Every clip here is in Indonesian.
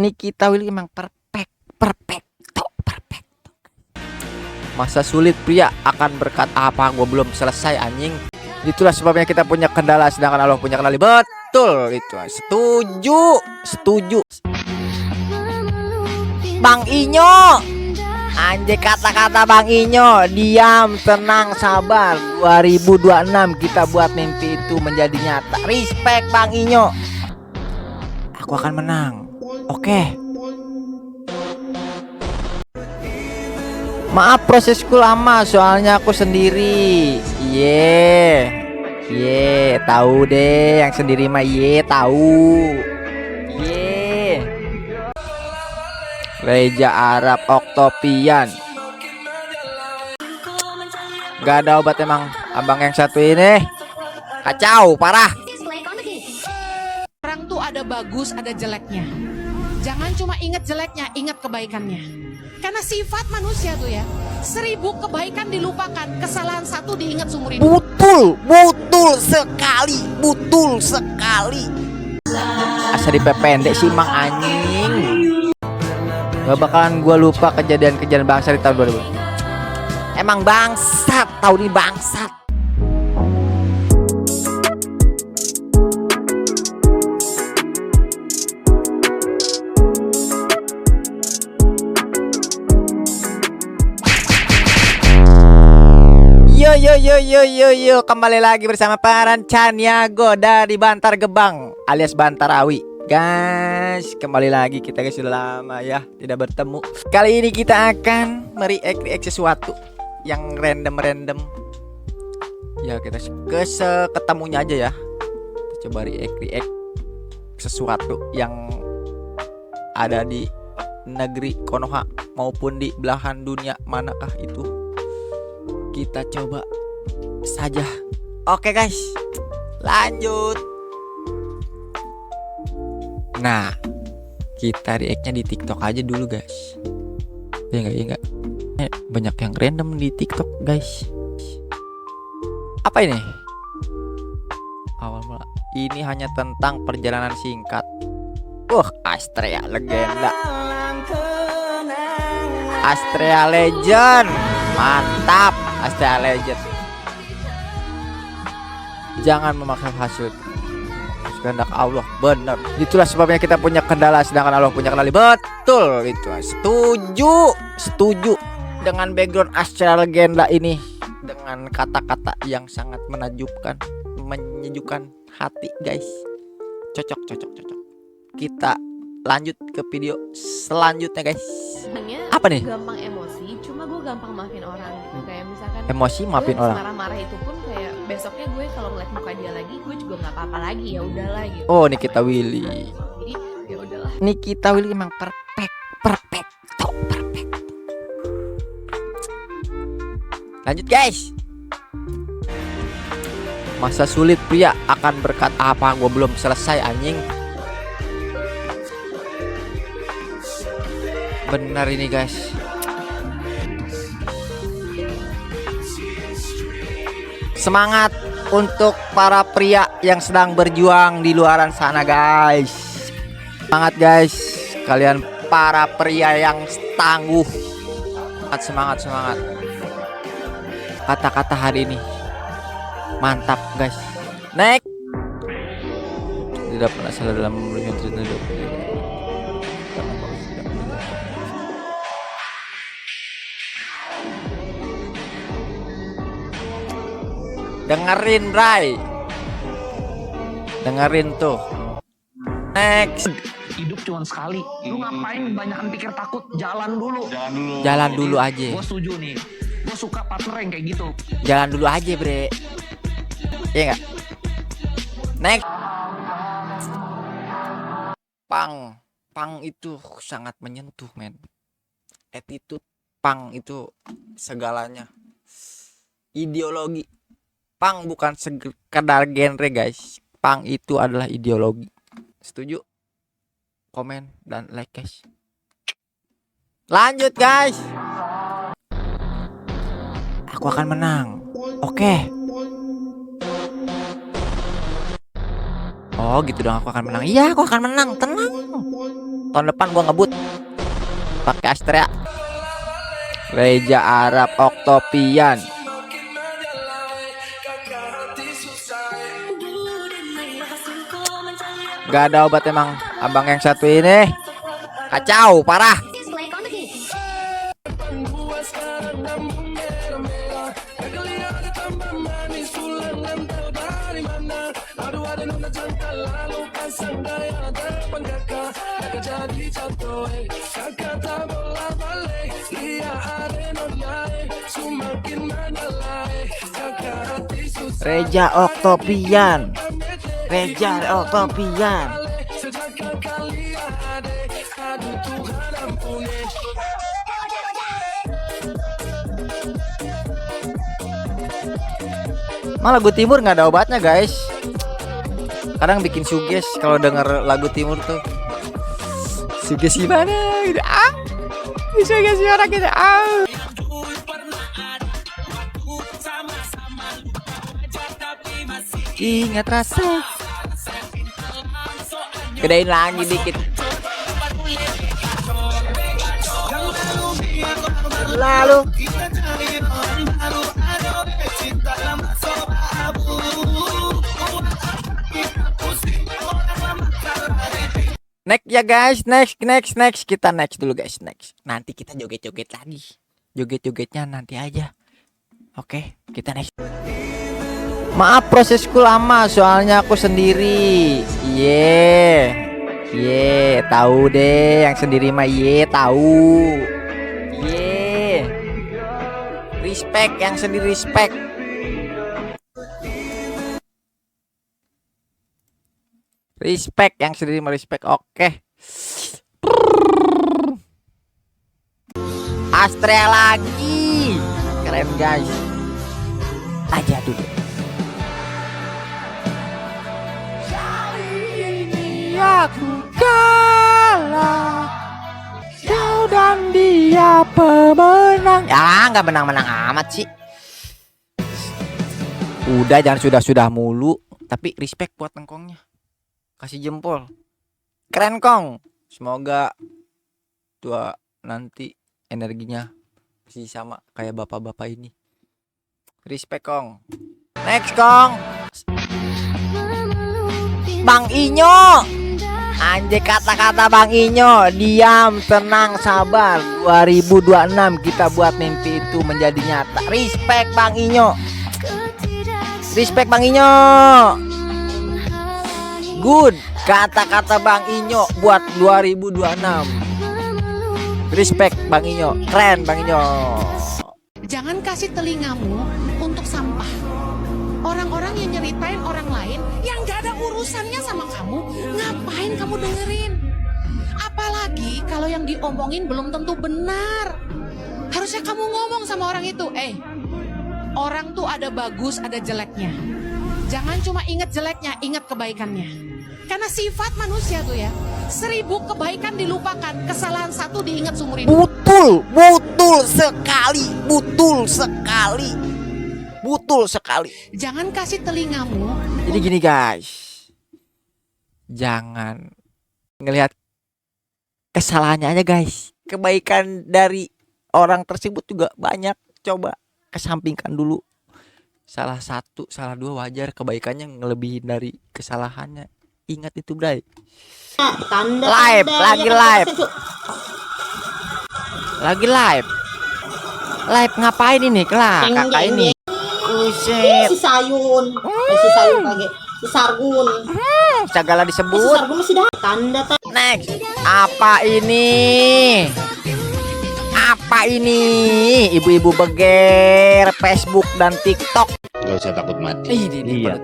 Nikita Willy emang perfecto. Masa sulit pria akan berkata apa gua belum selesai anjing. Itulah sebabnya kita punya kendala sedangkan Allah punya kendali. Betul itu. Setuju. Bang Inyo. Anjay, kata-kata Bang Inyo, diam, tenang, sabar. 2026 kita buat mimpi itu menjadi nyata. Respect Bang Inyo. Aku akan menang. Oke. Maaf prosesku lama soalnya aku sendiri. Tahu deh yang sendiri mah tahu. Reja Arab Oktopian. Gak ada obat emang abang yang satu ini. Kacau parah. Orang tuh ada bagus, ada jeleknya. Jangan cuma ingat jeleknya, ingat kebaikannya. Karena sifat manusia tuh ya, 1000 kebaikan dilupakan, kesalahan satu diingat seumur hidup. Betul sekali. Asa dipependek sih Mang anjing. Gak bakalan gua lupa kejadian-kejadian bangsa di tahun 2000. Emang bangsat, tahun ini bangsat. Yo, kembali lagi bersama Paran Caniago dari Bantar Gebang alias Bantarawi. Guys, kembali lagi kita guys, sudah lama ya tidak bertemu. Kali ini kita akan mereact sesuatu yang random. Ya kita ketemunya aja ya. Kita coba react sesuatu yang ada di negeri Konoha maupun di belahan dunia manakah itu. Kita coba saja. Oke guys, lanjut. Nah, kita react-nya di TikTok aja dulu guys. Ya enggak. Banyak yang random di TikTok guys. Apa ini? Awal mula. Ini hanya tentang perjalanan singkat. Astrea legenda. Astrea Legend. Mantap, Astrea Legend. Jangan memaksa hasil kehendak Allah, benar. Itulah sebabnya kita punya kendala sedangkan Allah punya kendali. Betul itu. Setuju dengan background Astrea Legenda ini dengan kata-kata yang sangat menakjubkan, menyejukkan hati guys. Cocok. Kita lanjut ke video selanjutnya guys. Apa nih? Gampang emosi, cuma gue gampang maafin orang gitu. Kayak misalkan Emosi maafin orang. Marah-marah itu pun kayak besoknya gue kalau ngeliat muka dia lagi, gue juga nggak apa-apa lagi, ya udahlah gitu. Oh, Nikita Willy. Jadi ya udahlah. Nikita Willy emang perfecto. Lanjut guys. Masa sulit pria akan berkata apa gua belum selesai anjing. Benar ini guys. Semangat untuk para pria yang sedang berjuang di luaran sana guys. Semangat guys, kalian para pria yang tangguh. Semangat. Kata-kata hari ini mantap guys. Next. Tidak pernah salah dalam memberikan cerita hidup. Dengerin Bray. Dengerin tuh. Next. Hidup cuma sekali. Lu ngapain banyakan pikir takut? Jalan dulu aja. Gue setuju nih. Gue suka partner yang kayak gitu. Jalan dulu aja bre. Iya gak? Next. Pang itu sangat menyentuh men. Attitude pang itu segalanya. Ideologi. Pang bukan sekedar genre guys. Pang itu adalah ideologi. Setuju? Komen dan like guys. Lanjut guys. Aku akan menang. Oke. Oh gitu dong, aku akan menang. Iya, aku akan menang, tenang. Tahun depan gua ngebut pakai Astrea. Reja Arab Octopian. Gak ada obat emang abang yang satu ini. Kacau parah. Reja Octopian. Reja Octopian. Malah lagu timur nggak ada obatnya guys. Kadang bikin suges kalau denger lagu timur tuh. Suges gimana gitu ah. Suges gimana gitu ah. Ingat rasa. Gedein lagi dikit. Lalu next ya guys, next kita next dulu guys, next. Nanti kita joget-joget lagi. Joget-jogetnya nanti aja. Oke, kita next. Maaf prosesku lama soalnya aku sendiri. Tahu deh yang sendiri mah tahu. Respect yang sendiri respect. Respect yang sendiri merespect. Oke. Astrea lagi. Keren guys. Aja dulu. Aku kalah. Kau dan dia pemenang. Ya nggak menang-menang amat sih. Udah jangan sudah mulu. Tapi respect buat tengkongnya. Kasih jempol. Keren Kong. Semoga tua nanti energinya masih sama kayak bapak-bapak ini. Respect Kong. Next Kong. Bang Inyo. Anjay kata-kata Bang Inyo. Diam, tenang, sabar. 2026 kita buat mimpi itu menjadi nyata. Respect Bang Inyo. Respect Bang Inyo. Good. Kata-kata Bang Inyo buat 2026. Respect Bang Inyo. Keren Bang Inyo. Jangan kasih telingamu untuk sampah. Orang-orang yang nyeritain orang lain yang gak ada urusannya sama kamu, ngapain kamu dengerin? Apalagi kalau yang diomongin belum tentu benar. Harusnya kamu ngomong sama orang itu, orang tuh ada bagus, ada jeleknya. Jangan cuma ingat jeleknya, ingat kebaikannya. Karena sifat manusia tuh ya, 1000 kebaikan dilupakan, kesalahan satu diingat seumur hidup. Betul sekali. Jangan kasih telingamu. Jadi gini guys, jangan ngelihat kesalahannya aja guys. Kebaikan dari orang tersebut juga banyak. Coba kesampingkan dulu. Salah satu, salah dua wajar, kebaikannya ngelebihin dari kesalahannya. Ingat itu bray. Lagi live. Live ngapain ini kakak ini? Buset. Si Sayun. Si Sayun lagi. Si Sargun. Segala disebut. Si Sargun masih dah. Tanda. Next. Apa ini? Ibu-ibu beger Facebook dan TikTok. Gak usah takut mati. Iya.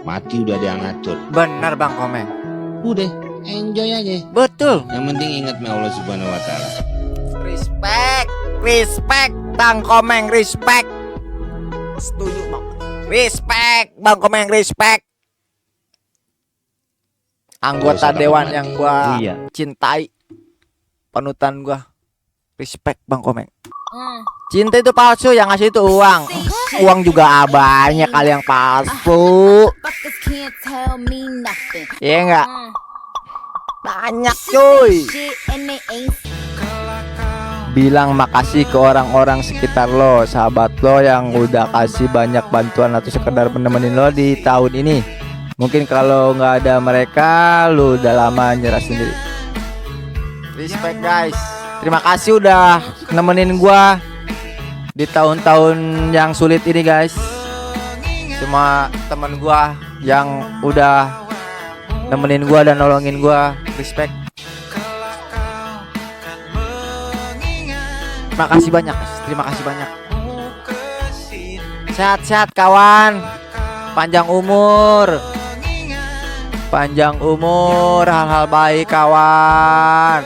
Mati udah ada yang ngatur. Bener Bang Komeng. Udah, enjoy aja. Betul. Yang penting ingat Allah Subhanahu wa taala. Respect Bang Komeng, respect. Setuju Bang. Respect Bang Komeng, respect. Anggota dewan yang gua cintai. Panutan gua. Respect Bang Komeng. Cinta itu palsu, yang ngasih itu uang. Uang juga banyak kali yang palsu. Iya enggak? Banyak cuy. Bilang makasih ke orang-orang sekitar lo, sahabat lo yang udah kasih banyak bantuan atau sekedar menemenin lo di tahun ini. Mungkin kalau nggak ada mereka, lo udah lama nyerah sendiri. Respect guys. Terima kasih udah nemenin gua di tahun-tahun yang sulit ini guys. Semua teman gua yang udah nemenin gua dan nolongin gua, respect. Terima kasih banyak guys. Terima kasih banyak. Sehat-sehat kawan. Panjang umur. Panjang umur, hal-hal baik kawan.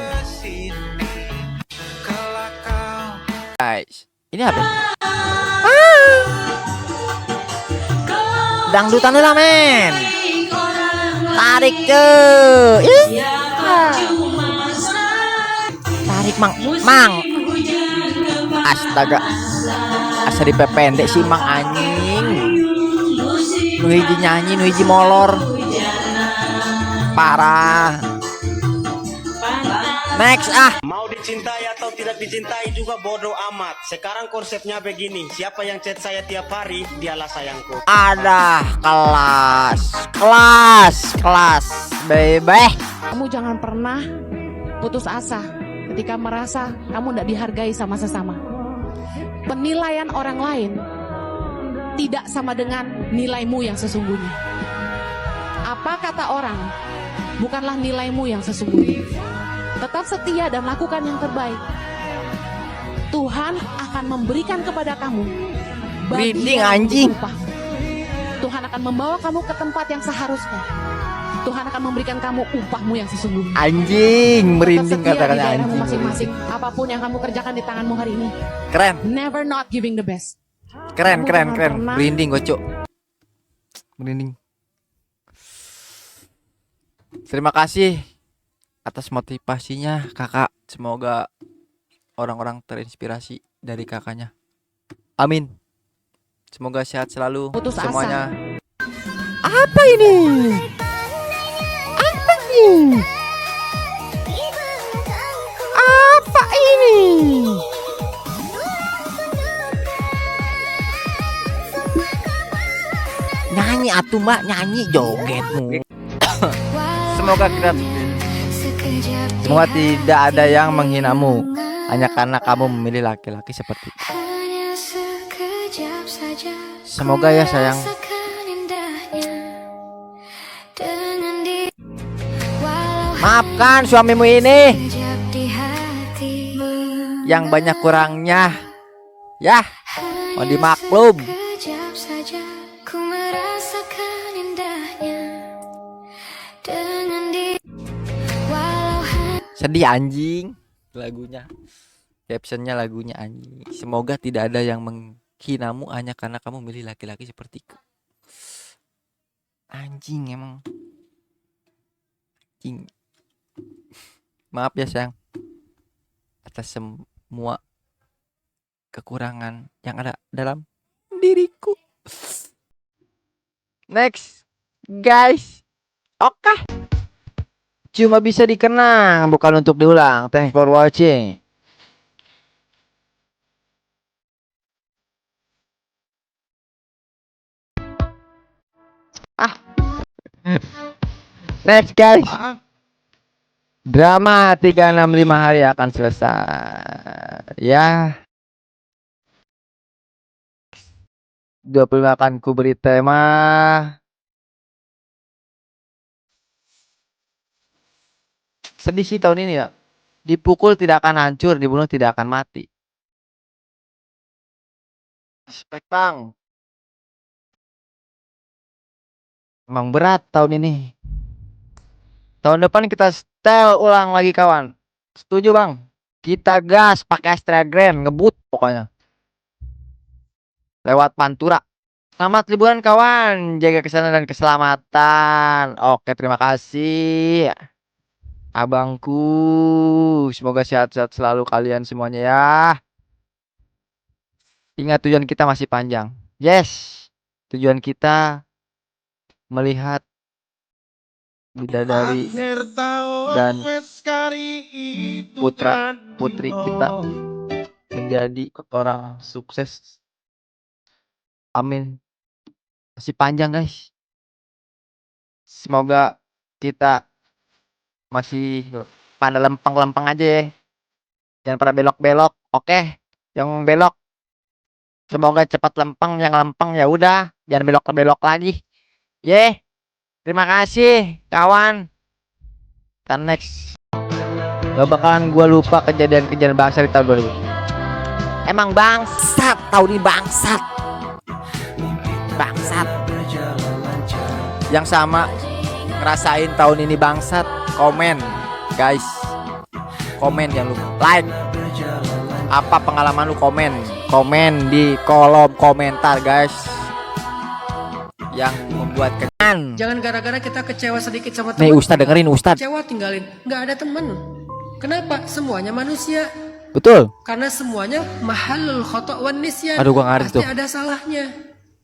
Guys, ini apa? Dangdutan dulu men. Tarik cuy. Tarik mang. Astaga. Asa dipependek sih mang anjing. Nu hiji nyanyi, nu hiji molor. Parah. Next Mau dicintai atau tidak dicintai juga bodoh amat. Sekarang konsepnya begini, siapa yang chat saya tiap hari, dialah sayangku. Ada kelas baby. Kamu jangan pernah putus asa ketika merasa kamu tidak dihargai sama sesama. Penilaian orang lain tidak sama dengan nilaimu yang sesungguhnya. Apa kata orang bukanlah nilaimu yang sesungguhnya. Tetap setia dan lakukan yang terbaik. Tuhan akan memberikan kepada kamu Breeding anjing. upah. Tuhan akan membawa kamu ke tempat yang seharusnya. Tuhan akan memberikan kamu upahmu yang sesungguhnya. Anjing, merinding Tetap setia di kata-kata daerahmu anjing. masing-masing. Apapun yang kamu kerjakan di tanganmu hari ini, Keren, never not giving the best. keren. Kamu jangan pernah- Merinding gocok. Merinding. Terima kasih atas motivasinya kakak. Semoga orang-orang terinspirasi dari kakaknya. Amin. Semoga sehat selalu Putus asa. semuanya. Apa ini? Apa ini? Apa ini? Nyanyi atuh mbak, nyanyi jogetmu. Semoga tidak ada yang menghinamu hanya karena kamu memilih laki-laki seperti itu. Semoga ya sayang. Maafkan suamimu ini yang banyak kurangnya. Ya, mau dimaklum. Sedih anjing lagunya. Captionnya lagunya anjing. Semoga tidak ada yang menghinamu hanya karena kamu milih laki-laki sepertiku. Anjing emang. Anjing. Maaf ya sayang atas semua kekurangan yang ada dalam diriku. Next guys. Oke. Cuma bisa dikenang, bukan untuk diulang. Thanks for watching. Next guys. Drama 365 hari akan selesai. Ya. 25 akan ku beri tema sedih sih tahun ini ya. Dipukul tidak akan hancur, dibunuh tidak akan mati. Respect bang. Emang berat tahun ini. Tahun depan kita setel ulang lagi kawan. Setuju bang? Kita gas pakai Astra Grand, ngebut pokoknya. Lewat Pantura. Selamat liburan kawan, jaga kesehatan dan keselamatan. Oke, terima kasih abangku. Semoga sehat-sehat selalu kalian semuanya ya. Ingat tujuan kita masih panjang. Yes. Tujuan kita melihat bidadari dan putra putri kita menjadi orang sukses. Amin. Masih panjang guys. Semoga kita masih pada lempeng-lempeng aja ya. Jangan pada belok-belok. Oke. Yang belok semoga cepat lempeng, yang lempeng ya udah jangan belok-belok lagi. Terima kasih kawan. Kan next. Gak bakalan gua lupa kejadian-kejadian bangsa di tahun 2000. Emang bangsat tahun ini bangsat. Bangsat. Yang sama ngerasain tahun ini bangsat, komen guys. Komen jangan lupa like. Apa pengalaman lu, komen di kolom komentar guys, yang membuat kenyan. Jangan gara-gara kita kecewa sedikit sama Nih teman. Ustad dengerin Ustad. Kecewa tinggalin, nggak ada teman. Kenapa? Semuanya manusia. Betul. Karena semuanya mahalul khotok wan nisyan. Aduh gua ngerti Pasti tuh. ada salahnya.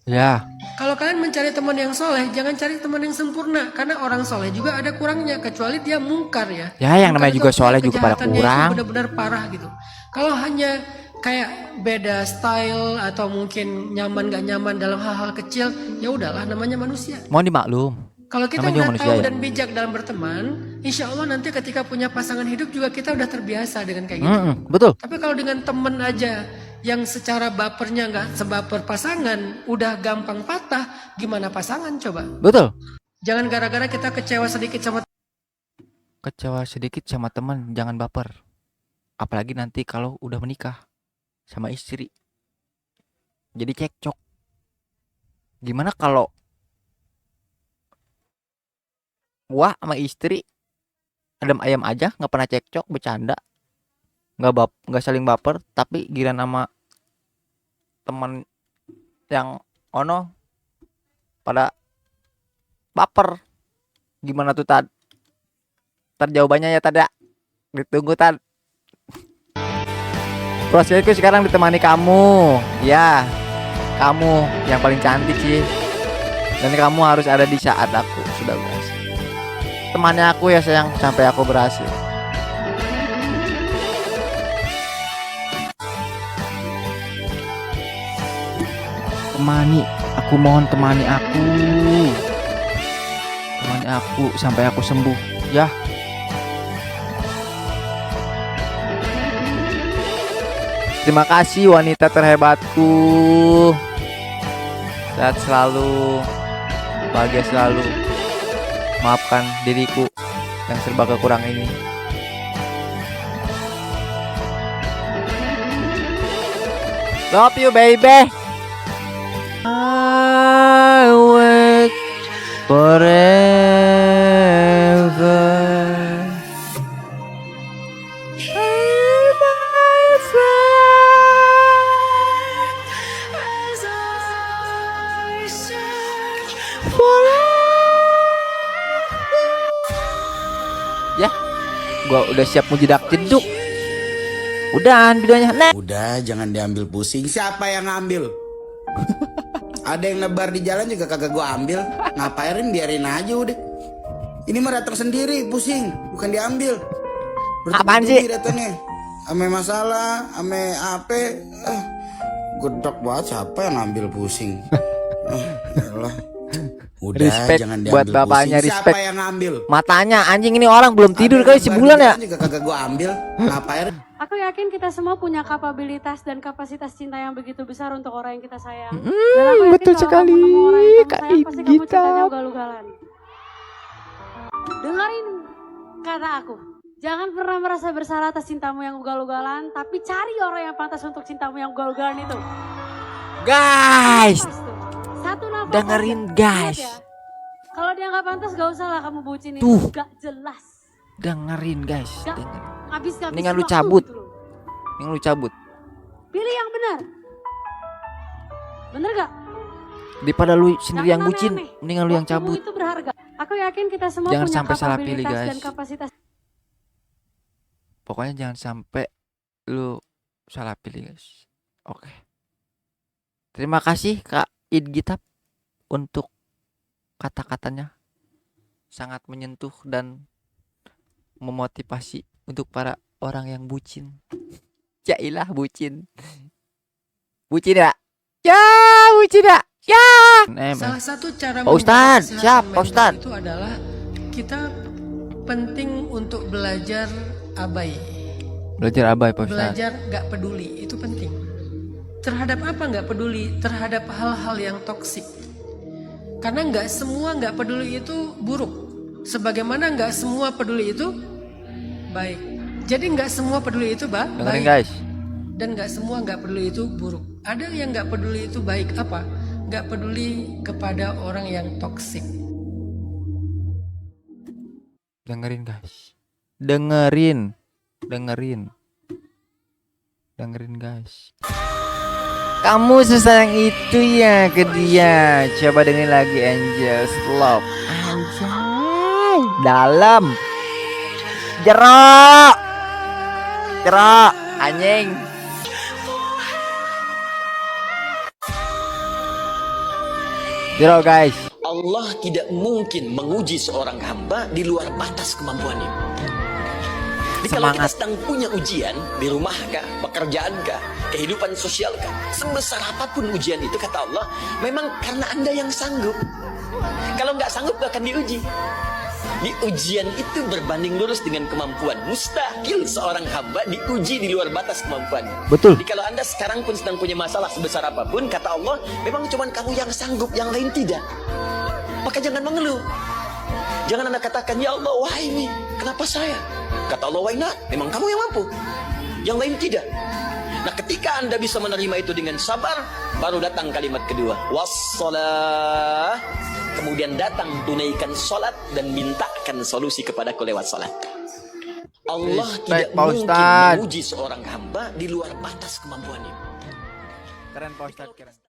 Ya. Kalau kalian mencari teman yang soleh, jangan cari teman yang sempurna. Karena orang soleh juga ada kurangnya, kecuali dia mungkar ya. Ya yang namanya Mungkar juga itu soleh juga pada kejahatannya itu kurang. benar-benar parah gitu. Kalau hanya kayak beda style atau mungkin nyaman gak nyaman dalam hal-hal kecil, ya udahlah namanya manusia. Mohon dimaklum. Kalau kita Namanya juga udah manusia tahu ya. dan bijak dalam berteman, insya Allah nanti ketika punya pasangan hidup juga kita udah terbiasa dengan kayak gitu. Betul. Tapi kalau dengan temen aja yang secara bapernya nggak sebaper pasangan, udah gampang patah, gimana pasangan coba? Betul. Jangan gara-gara kita kecewa sedikit sama teman, jangan baper. Apalagi nanti kalau udah menikah sama istri. Jadi cekcok. Gimana kalau wah sama istri adem ayam aja, nggak pernah cekcok, bercanda, nggak saling baper, tapi giliran sama teman yang ono pada baper. Gimana tuh Tad? Tad jawabannya ya Tad ya. Ditunggu Tad. Prosesku sekarang ditemani kamu. Ya, kamu yang paling cantik sih. Dan kamu harus ada di saat aku sudah berhasil. Temannya aku ya sayang sampai aku berhasil. Temani, aku mohon temani aku. Temani aku sampai aku sembuh, ya. Terima kasih wanita terhebatku. Sehat selalu, bahagia selalu. Maafkan diriku yang serba kekurang ini. Love you baby. I wait forever. Ya, gua udah siap mau jedak jeduk. Udahan videonya. Nah. Udah, jangan diambil pusing. Siapa yang ngambil? Ada yang nebar di jalan juga kagak gua ambil. Ngapain, biarin aja udah. Ini mah datang sendiri, pusing, bukan diambil. Apaan sih? Datangnya ame masalah, ame apa? Gedok banget, siapa yang ngambil pusing? Yalah. Udah, Respect jangan buat diambil bapaknya, pusing. respect. Siapa yang ngambil? Matanya anjing, ini orang belum tidur Ada kali yang sebulan nebar di ya. jalan juga kagak gua ambil. Ngapain? Aku yakin kita semua punya kapabilitas dan kapasitas cinta yang begitu besar untuk orang yang kita sayang. Betul sekali, Kak Sayang, pasti kamu Gita. cintanya ugal-ugalan. Dengerin kata aku. Jangan pernah merasa bersalah atas cintamu yang ugal-ugalan, tapi cari orang yang pantas untuk cintamu yang ugal-ugalan itu. Guys, Pas tuh. Satu nafas dengerin aja. guys. Lihat ya. Kalau dia nggak pantas, gak usah lah kamu bucinin. Tuh. Gak jelas. Dengerin guys, Gak dengerin. habis-habisin Mendingan lu waktu cabut. gitu loh. Yang lu cabut. Pilih yang benar. Bener gak? Daripada lu sendiri yang Jangan bucin, aneh-aneh. mendingan lu yang Waktumu cabut. itu berharga. Aku yakin kita semua Jangan punya sampai salah pilih, kapabilitas guys. dan kapasitas. Pokoknya jangan sampai lu salah pilih guys. Oke. Terima kasih Kak Idgitab untuk kata-katanya. Sangat menyentuh dan memotivasi untuk para orang yang bucin. Jailah bucin. Bucin ya? Ya, bucin ya? Ya. Salah satu cara Pak Ustadz, menjaga siap, kesehatan Pak Ustadz. mental itu adalah kita penting untuk belajar abai. Belajar abai, Pak Ustadz. Belajar gak peduli, itu penting. Terhadap apa gak peduli? Terhadap hal-hal yang toksik. Karena gak semua gak peduli itu buruk. Sebagaimana gak semua peduli itu baik. Jadi gak semua peduli itu Dengerin baik. guys. Dan gak semua gak peduli itu buruk. Ada yang gak peduli itu baik apa? Gak peduli kepada orang yang toksik. Dengerin guys. Dengerin guys. Kamu sesayang itu ya ke dia. Coba dengerin lagi Angel's Love. Anjay, dalam. Jerok anjing. Jerok guys. Allah tidak mungkin menguji seorang hamba di luar batas kemampuannya. Jadi kalau kita sedang punya ujian di rumah kah, pekerjaan kah, kehidupan sosial kah, sebesar apapun ujian itu kata Allah, memang karena Anda yang sanggup. Kalau nggak sanggup gak akan diuji. Di ujian itu berbanding lurus dengan kemampuan. Mustahil seorang hamba diuji di luar batas kemampuannya. Betul. Jadi kalau Anda sekarang pun sedang punya masalah sebesar apapun, kata Allah, memang cuma kamu yang sanggup, yang lain tidak. Maka jangan mengeluh. Jangan Anda katakan, ya Allah, why me? Kenapa saya? Kata Allah, why not? Memang kamu yang mampu, yang lain tidak. Nah, ketika Anda bisa menerima itu dengan sabar, baru datang kalimat kedua, wassalah. Kemudian datang tunaikan sholat dan mintakan solusi kepadaku lewat sholat. Allah tidak mungkin menguji seorang hamba di luar batas kemampuannya. Keren Pak Ustadz, keren.